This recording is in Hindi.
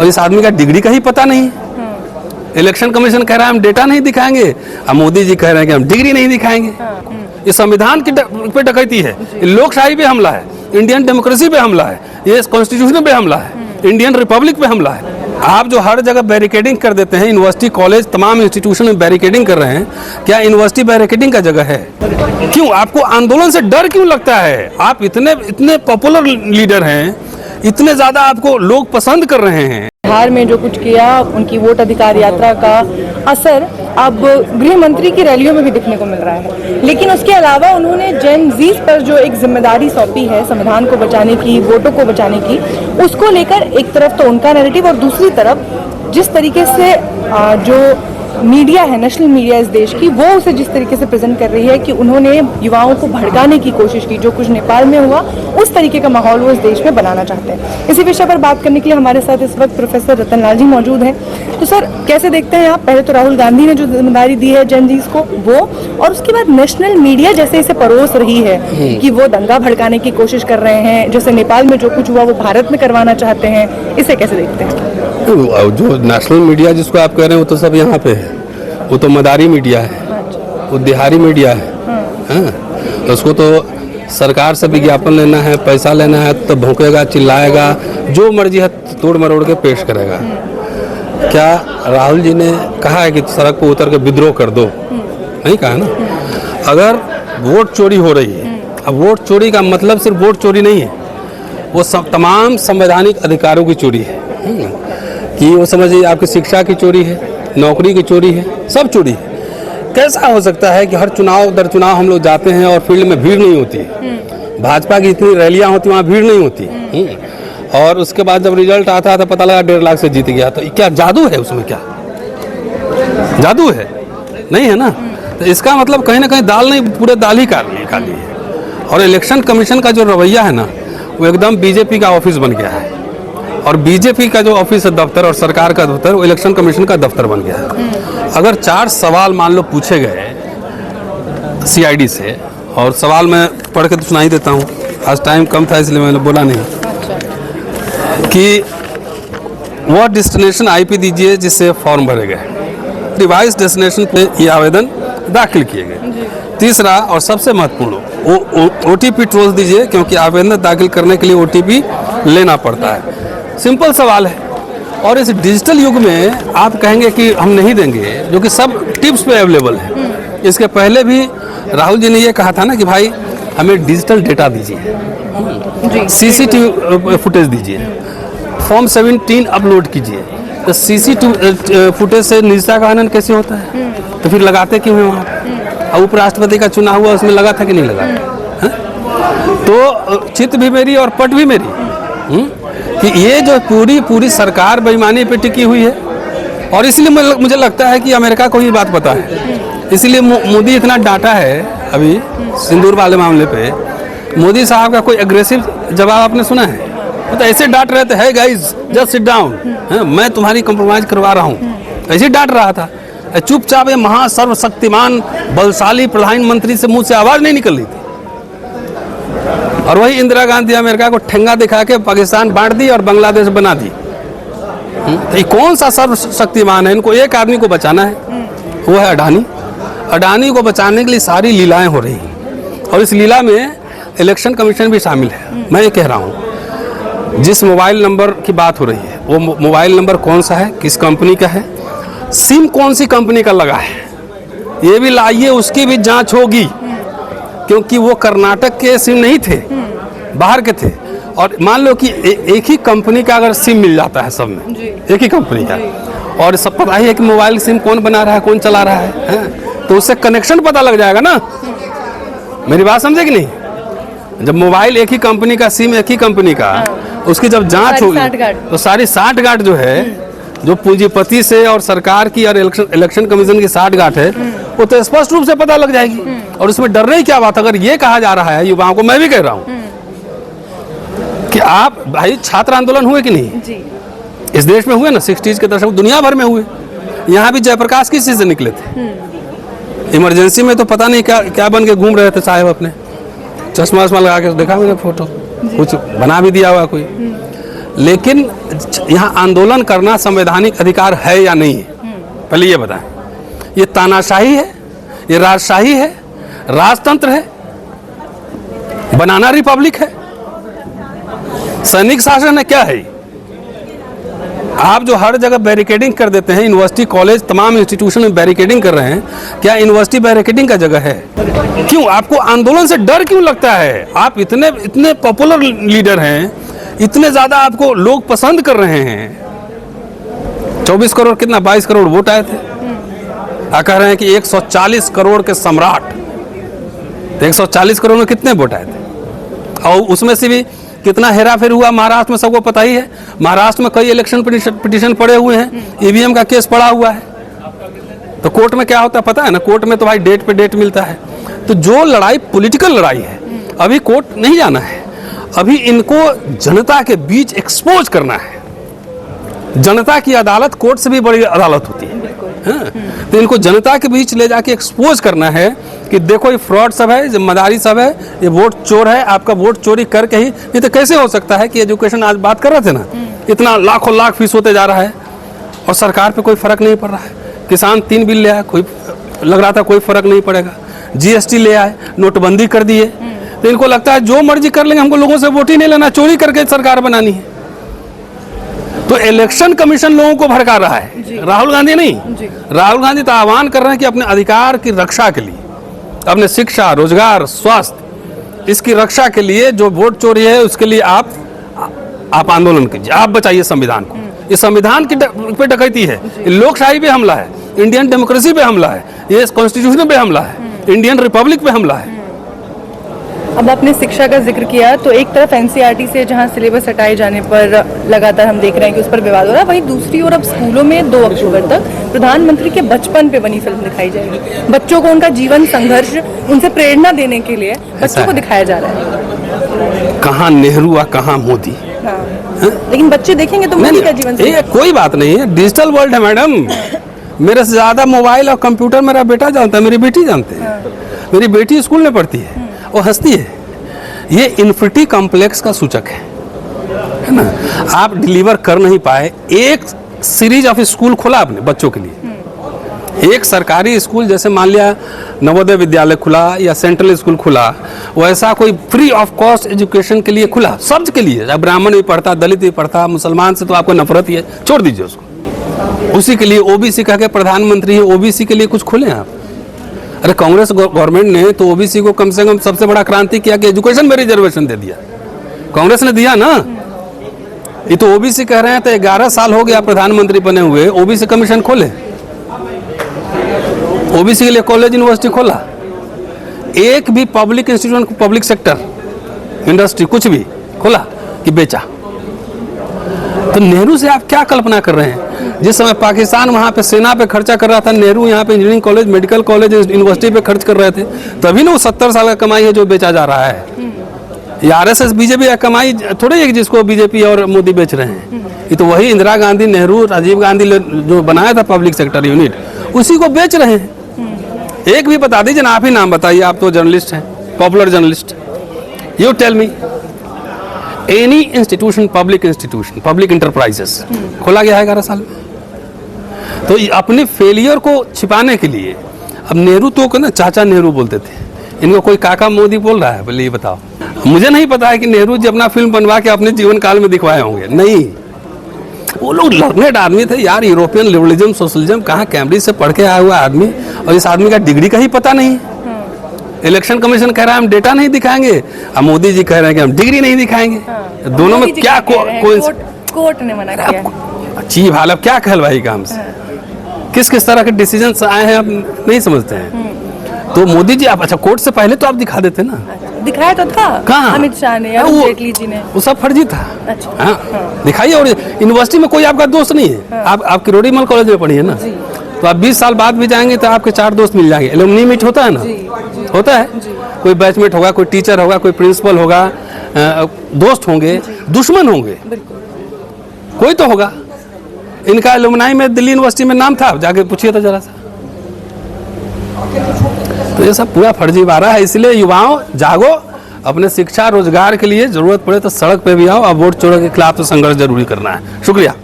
और इस आदमी का डिग्री का ही पता नहीं है। इलेक्शन कमीशन कह रहा है हम डेटा नहीं दिखाएंगे, अब मोदी जी कह रहे हैं कि हम डिग्री नहीं दिखाएंगे। ये संविधान की पे डकैती है, लोकशाही पे हमला है, इंडियन डेमोक्रेसी पे हमला है, ये कॉन्स्टिट्यूशन पे हमला है, इंडियन रिपब्लिक पे हमला है। आप जो हर जगह बैरिकेडिंग कर देते हैं, यूनिवर्सिटी कॉलेज तमाम इंस्टीट्यूशन में बैरिकेडिंग कर रहे हैं, क्या यूनिवर्सिटी बैरिकेडिंग का जगह है? क्यों आपको आंदोलन से डर क्यों लगता है? आप इतने पॉपुलर लीडर हैं, इतने ज्यादा आपको लोग पसंद कर रहे हैं। बिहार में जो कुछ किया, उनकी वोट अधिकार यात्रा का असर अब गृह मंत्री की रैलियों में भी दिखने को मिल रहा है। लेकिन उसके अलावा उन्होंने जेन ज़ीस पर जो एक जिम्मेदारी सौंपी है संविधान को बचाने की, वोटों को बचाने की, उसको लेकर एक तरफ तो उनका नैरेटिव और दूसरी तरफ जिस तरीके से जो मीडिया है, नेशनल मीडिया इस देश की, वो उसे जिस तरीके से प्रेजेंट कर रही है कि उन्होंने युवाओं को भड़काने की कोशिश की। जो कुछ नेपाल में हुआ उस तरीके का माहौल वो इस देश में बनाना चाहते हैं। इसी विषय पर बात करने के लिए हमारे साथ इस वक्त प्रोफेसर रतन लाल जी मौजूद हैं। तो सर, कैसे देखते हैं आप? पहले तो राहुल गांधी ने जो जिम्मेदारी दी है जेन ज़ीस को, वो, और उसके बाद नेशनल मीडिया जैसे इसे परोस रही है कि वो दंगा भड़काने की कोशिश कर रहे हैं, जैसे नेपाल में जो कुछ हुआ वो भारत में करवाना चाहते हैं, इसे कैसे देखते हैं? जो नेशनल मीडिया जिसको आप कह रहे हैं वो तो सब यहाँ पे है, वो तो मदारी मीडिया है, वो दिहाड़ी मीडिया है। तो उसको तो सरकार से विज्ञापन लेना है, पैसा लेना है, तो भौंकेगा, चिल्लाएगा, जो मर्जी है तोड़ मरोड़ के पेश करेगा। क्या राहुल जी ने कहा है कि सड़क पर उतर के विद्रोह कर दो? नहीं कहा ना। अगर वोट चोरी हो रही है, अब वोट चोरी का मतलब सिर्फ वोट चोरी नहीं है, वो सब तमाम संवैधानिक अधिकारों की चोरी है। कि वो समझिए आपकी शिक्षा की चोरी है, नौकरी की चोरी है, सब चोरी है। कैसा हो सकता है कि हर चुनाव दर चुनाव हम लोग जाते हैं और फील्ड में भीड़ नहीं होती है, भाजपा की इतनी रैलियां होती वहाँ भीड़ नहीं होती, और उसके बाद जब रिजल्ट आता है तो पता लगा 1.5 लाख से जीत गया। तो क्या जादू है उसमें? क्या जादू है? नहीं है ना। तो इसका मतलब कहीं ना कहीं दाल नहीं, पूरे दाल ही काली है। और इलेक्शन कमीशन का जो रवैया है ना, वो एकदम बीजेपी का ऑफिस बन गया है, और बीजेपी का जो ऑफिस है दफ्तर, और सरकार का दफ्तर, वो इलेक्शन कमीशन का दफ्तर बन गया है। अगर 4 सवाल मान लो पूछे गए सीआईडी से, और सवाल मैं पढ़ के तो सुना ही देता हूँ, आज टाइम कम था इसलिए मैंने बोला नहीं, कि वह डेस्टिनेशन आईपी दीजिए जिससे फॉर्म भरे गए, डिवाइस डेस्टिनेशन पे ये आवेदन दाखिल किए गए। तीसरा और सबसे महत्वपूर्ण, ओटीपी ट्रोल दीजिए, क्योंकि आवेदन दाखिल करने के लिए ओटीपी लेना पड़ता है। सिंपल सवाल है, और इस डिजिटल युग में आप कहेंगे कि हम नहीं देंगे, जो कि सब टिप्स पे अवेलेबल है। इसके पहले भी राहुल जी ने ये कहा था ना कि भाई हमें डिजिटल डेटा दीजिए, सीसीटीवी फुटेज दीजिए, फॉर्म 17 अपलोड कीजिए। तो सीसीटीवी फुटेज से निजता का हनन कैसे होता है? तो फिर लगाते क्यों है वहाँ? और उपराष्ट्रपति का चुनाव हुआ, उसमें लगा था कि नहीं लगा? तो चित भी मेरी और पट भी मेरी, कि ये जो पूरी सरकार बेईमानी पे टिकी हुई है। और इसलिए मुझे लगता है कि अमेरिका को ये बात पता है, इसलिए मोदी इतना डांटा है अभी सिंदूर वाले मामले पे। मोदी साहब का कोई एग्रेसिव जवाब आपने सुना है? तो ऐसे डांट रहे थे, है गाइस जस्ट सिट डाउन, मैं तुम्हारी कंप्रोमाइज करवा रहा हूँ, ऐसे डांट रहा था। चुपचाप ये महासर्वशक्तिमान बलशाली प्रधानमंत्री से मुंह से आवाज नहीं निकल रही थी। और वही इंदिरा गांधी अमेरिका को ठेंगा दिखा के पाकिस्तान बांट दी और बांग्लादेश बना दी। तो ये कौन सा सर्वशक्तिमान है? इनको एक आदमी को बचाना है, वो है अडानी। अडानी को बचाने के लिए सारी लीलाएं हो रही हैं, और इस लीला में इलेक्शन कमीशन भी शामिल है। मैं ये कह रहा हूँ, जिस मोबाइल नंबर की बात हो रही है, वो मोबाइल नंबर कौन सा है, किस कंपनी का है, सिम कौन सी कंपनी का लगा है, ये भी लाइए, उसकी भी जांच होगी। क्योंकि वो कर्नाटक के सिम नहीं थे, बाहर के थे। और मान लो कि एक ही कंपनी का अगर सिम मिल जाता है सब में, एक ही कंपनी का, और सब पता ही है कि मोबाइल सिम कौन बना रहा है, कौन चला रहा है, तो उससे कनेक्शन पता लग जाएगा ना। मेरी बात समझे कि नहीं? जब मोबाइल एक ही कंपनी का, सिम एक ही कंपनी का, उसकी जब जांच होगी तो सारी साठगांठ जो है, जो पूंजीपति से और सरकार की और इलेक्शन कमीशन की साठगांठ है, वो तो स्पष्ट रूप से पता लग जाएगी। और उसमें डरने की क्या बात? अगर ये कहा जा रहा है युवाओं को, मैं भी कह रहा हूँ कि आप भाई, छात्र आंदोलन हुए कि नहीं जी? इस देश में हुए ना, 60s के दशक, दुनिया भर में हुए। यहाँ भी जयप्रकाश किस चीज से निकले थे? इमरजेंसी में तो पता नहीं क्या क्या बन के घूम रहे थे साहब, अपने चश्मा वश्मा लगा के, देखा मैंने फोटो, कुछ बना भी दिया हुआ कोई। लेकिन यहाँ आंदोलन करना संवैधानिक अधिकार है या नहीं है, पहले ये बताएं। ये तानाशाही है, ये राजशाही है, राजतंत्र है, बनाना रिपब्लिक है, सैनिक शासन है, क्या है? आप जो हर जगह बैरिकेडिंग कर देते हैं, यूनिवर्सिटी कॉलेज तमाम इंस्टीट्यूशन में बैरिकेडिंग कर रहे हैं, क्या यूनिवर्सिटी बैरिकेडिंग का जगह है? क्यों आपको आंदोलन से डर क्यों लगता है? आप इतने इतने पॉपुलर लीडर हैं, इतने ज्यादा आपको लोग पसंद कर रहे हैं। 24 करोड़ कितना 22 करोड़ वोट आए थे, कह रहे हैं कि 140 करोड़ के सम्राट, 140 करोड़ में कितने वोट आए थे? और उसमें से भी कितना हेरा फेर हुआ महाराष्ट्र में सबको पता ही है। महाराष्ट्र में कई इलेक्शन पिटीशन पड़े हुए हैं, ईवीएम का केस पड़ा हुआ है। तो कोर्ट में क्या होता है पता है ना? कोर्ट में तो भाई डेट पे डेट मिलता है। तो जो लड़ाई पॉलिटिकल लड़ाई है, अभी कोर्ट नहीं जाना है, अभी इनको जनता के बीच एक्सपोज करना है। जनता की अदालत कोर्ट से भी बड़ी अदालत होती है, हाँ? तो इनको जनता के बीच ले जाके एक्सपोज करना है कि देखो ये फ्रॉड सब है, जिम्मेदारी सब है, ये वोट चोर है, आपका वोट चोरी करके ही। नहीं तो कैसे हो सकता है कि एजुकेशन आज बात कर रहे थे ना, इतना लाखों लाख फीस होते जा रहा है और सरकार पे कोई फर्क नहीं पड़ रहा है। किसान 3 बिल ले आए, कोई लग रहा था कोई फर्क नहीं पड़ेगा। जीएसटी ले आए, नोटबंदी कर दिए, तो इनको लगता है जो मर्जी कर लेंगे, हमको लोगों से वोट ही नहीं लेना, चोरी करके सरकार बनानी है। तो इलेक्शन कमीशन लोगों को भड़का रहा है, राहुल गांधी नहीं। राहुल गांधी तो आह्वान कर रहे हैं कि अपने अधिकार की रक्षा के लिए, अपने शिक्षा, रोजगार, स्वास्थ्य, इसकी रक्षा के लिए जो वोट चोरी है उसके लिए आप आंदोलन कीजिए, आप बचाइए संविधान को। ये संविधान की पे डकैती है, लोकशाही पे हमला है, इंडियन डेमोक्रेसी पे हमला है, ये कॉन्स्टिट्यूशन पे हमला है, इंडियन रिपब्लिक पे हमला है। अब आपने शिक्षा का जिक्र किया, तो एक तरफ एनसीईआरटी से जहां सिलेबस हटाए जाने पर लगातार हम देख रहे हैं कि उस पर विवाद हो रहा है, वहीं दूसरी ओर अब स्कूलों में 2 अक्टूबर तक प्रधानमंत्री के बचपन पे बनी फिल्म दिखाई जाएगी। बच्चों को उनका जीवन संघर्ष, उनसे प्रेरणा देने के लिए बच्चों को दिखाया जा रहा है। कहाँ नेहरू और कहाँ मोदी? हाँ। लेकिन बच्चे देखेंगे तो मोदी का जीवन कोई बात नहीं है, डिजिटल वर्ल्ड है मैडम। मेरे से ज्यादा मोबाइल और कंप्यूटर मेरा बेटा जानता है, मेरी बेटी जानते हैं। मेरी बेटी स्कूल में पढ़ती है, वो हंसती है। ये इन्फिनिटी कॉम्प्लेक्स का सूचक है ना? आप डिलीवर कर नहीं पाए। एक सीरीज ऑफ स्कूल खोला आपने बच्चों के लिए, एक सरकारी स्कूल जैसे मान लिया नवोदय विद्यालय खुला या सेंट्रल स्कूल खुला, वैसा कोई फ्री ऑफ कॉस्ट एजुकेशन के लिए खुला, सब के लिए। ब्राह्मण भी पढ़ता, दलित भी पढ़ता, मुसलमान से तो आपको नफरत ही है, छोड़ दीजिए उसको। उसी के लिए ओबीसी कह के प्रधानमंत्री है, ओबीसी के लिए कुछ खोले आप। अरे कांग्रेस गवर्नमेंट ने तो ओबीसी को कम से कम सबसे बड़ा क्रांति किया कि एजुकेशन में रिजर्वेशन दे दिया, कांग्रेस ने दिया ना। ये तो ओबीसी कह रहे हैं, तो 11 साल हो गया प्रधानमंत्री बने हुए, ओबीसी कमीशन खोले, ओबीसी के लिए कॉलेज यूनिवर्सिटी खोला। एक भी public institution, public sector industry कुछ भी खोला कि बेचा? तो नेहरू से आप क्या कल्पना कर रहे हैं? जिस समय पाकिस्तान वहाँ पे सेना पे खर्चा कर रहा था, नेहरू यहाँ पे engineering college, medical college, university पे खर्च कर रहे थे, तभी ना वो 70 साल का कमाई है जो बेचा जा रहा है। ये आरएसएस बीजेपी का कमाई थोड़ी है जिसको बीजेपी और मोदी बेच रहे हैं। ये तो वही इंदिरा गांधी, नेहरू, राजीव गांधी जो बनाया था पब्लिक सेक्टर यूनिट, उसी को बेच रहे हैं। एक भी बता दीजिए ना, आप ही नाम बताइए, आप तो जर्नलिस्ट हैं, popular journalist. You tell me any institution, public institution, public enterprises खोला गया है 11 साल में? तो अपने फेलियर को छिपाने के लिए अब नेहरू तो ना चाचा नेहरू बोलते थे, इनको कोई काका मोदी बोल रहा है? बोले ये बताओ। मुझे नहीं पता है कि नेहरू जी अपना फिल्म बनवा के अपने जीवन काल में दिखवाए होंगे, नहीं। वो लोग लर्नेड आदमी थे यार, यूरोपियन लिबरलिज्म, सोशलिज्म, कहाँ कैम्ब्रिज से पढ़ के आया हुआ आदमी, और इस आदमी का डिग्री का ही पता नहीं। इलेक्शन कमीशन कह रहा है हम डेटा नहीं दिखाएंगे, अब मोदी जी कह रहे हैं कि हम डिग्री नहीं दिखाएंगे। दोनों में क्या कोर्ट ने मना किया? चीज हाल, अब क्या कहलवाएगा हमसे? किस किस तरह के डिसीजन आए हैं आप नहीं समझते हैं। तो मोदी जी आप, अच्छा कोर्ट से पहले तो आप दिखा देते ना। दिखाया तो था, कहाँ? अमित शाह ने, अरुण जेटली जी ने, वो सब फर्जी था। अच्छा। हाँ, दिखाइए। और यूनिवर्सिटी में कोई आपका दोस्त नहीं है। आप किरोड़ीमल कॉलेज में पढ़ी है ना, तो आप 20 साल बाद भी जाएंगे तो आपके 4 दोस्त मिल जाएंगे। एलुमनी मीट होता है ना, होता है, कोई बैचमेट होगा, कोई टीचर होगा, कोई प्रिंसिपल होगा, दोस्त होंगे, दुश्मन होंगे, कोई तो होगा। इनका एलुमनाई में दिल्ली यूनिवर्सिटी में नाम था, जाके पूछिए तो जरा सा। तो ये सब पूरा फर्जीवाड़ा है। इसलिए युवाओं जागो, अपने शिक्षा रोजगार के लिए जरूरत पड़े तो सड़क पे भी आओ, और वोट चोरों के खिलाफ तो संघर्ष जरूरी करना है। शुक्रिया।